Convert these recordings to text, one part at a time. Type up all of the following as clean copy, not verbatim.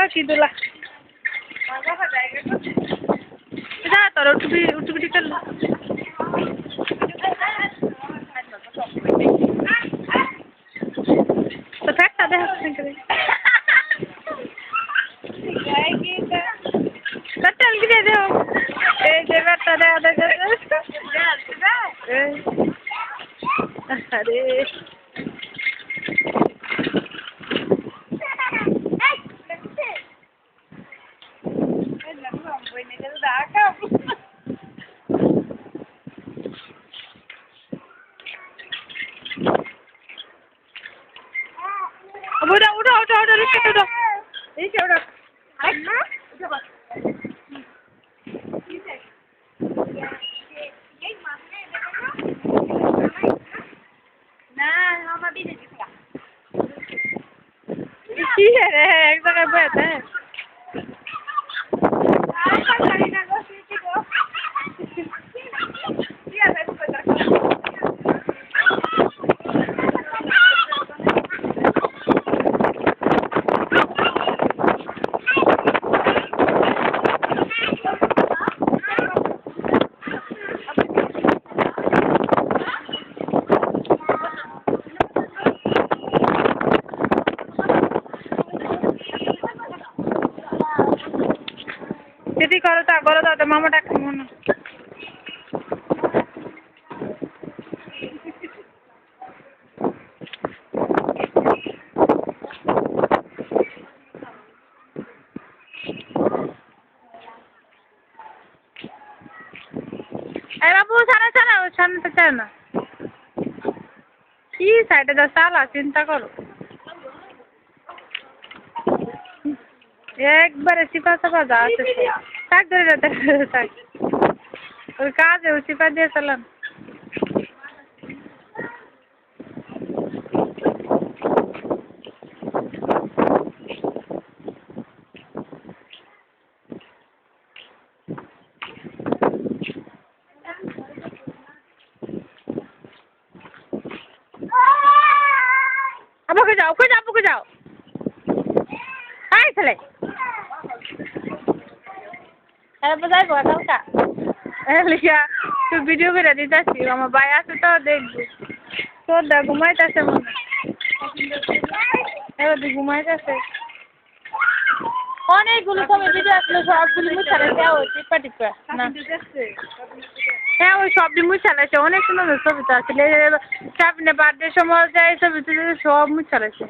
Kidulah. Dah taruh utubi kan. Perfect ada hasil kali. Betul gitu deh. Jebat ada. Ada. Udah, ini udah. Nah, mama bisa juga. Iya deh, yang terhebat deh. Jadi kalau tak ada mama tak kemana? বাবু সামনে তো চায় না কি সাইডে যা চালা চিন্তা করো একবারে চিপা চাপা যা আছে থাক ধরে থাক ওই কাজে ওই চিপা দিয়ে চালান আপুকে যাও আয় ছেলে বাজার কালকা লিখা তুই ভিডিও করে দিতেছি আমার ভাই আছে তো দেখবো তোর দা ঘুমাইতেছে মনে এবার তুই ঘুমাইতেছে অনেকগুলো সময় ভিডিও আসলে সবগুলি মুছালে দেওয়া হচ্ছে টিপা না হ্যাঁ ওই সবটি মুছালাইছে অনেক সুন্দর ছবি তো আসলে সামনে বার্থডে সময় যায় ছবি সব মুছালাইছে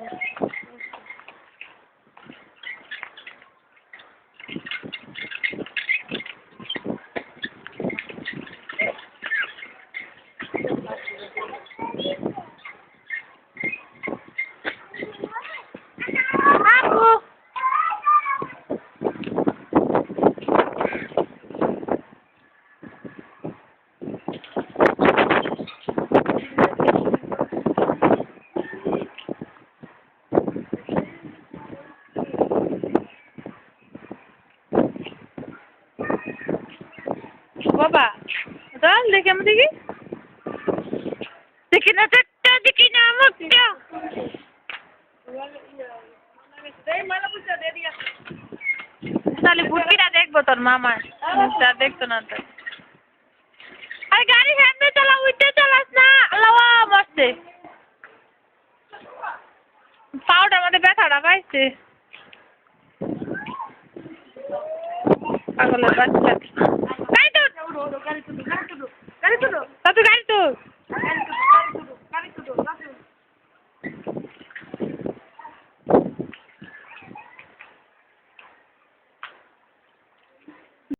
বাবা চল দেখি আমি দেখি না চারটা দেখি না মুখটা তাহলে বুটকিটা দেখবো তোর মামার মুখটা দেখতো না তো আরে গাড়ি সামনে চালা উঠতে চালাস না আল্লাহ মরছে পাউডার আমাদের ব্যথাটা পাইছে পাগলের বাচ্চা